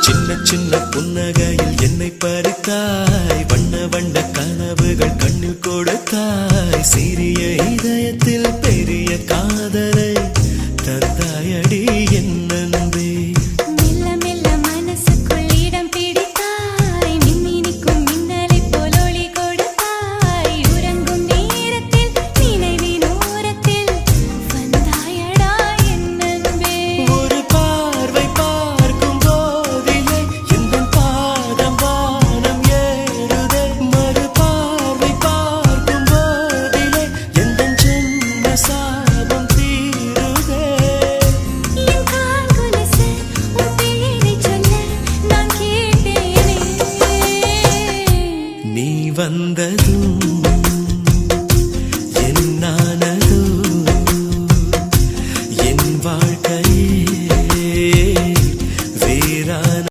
சின்ன சின்ன புன்னகையில் என்னை பறித்தாய், வண்ண வண்ண கனவுகள் கண்ணில் கொடுத்தாய், சிறிய இதயத்தில் பெரிய காதலை தந்தாயடி என் அன்பே. வந்தது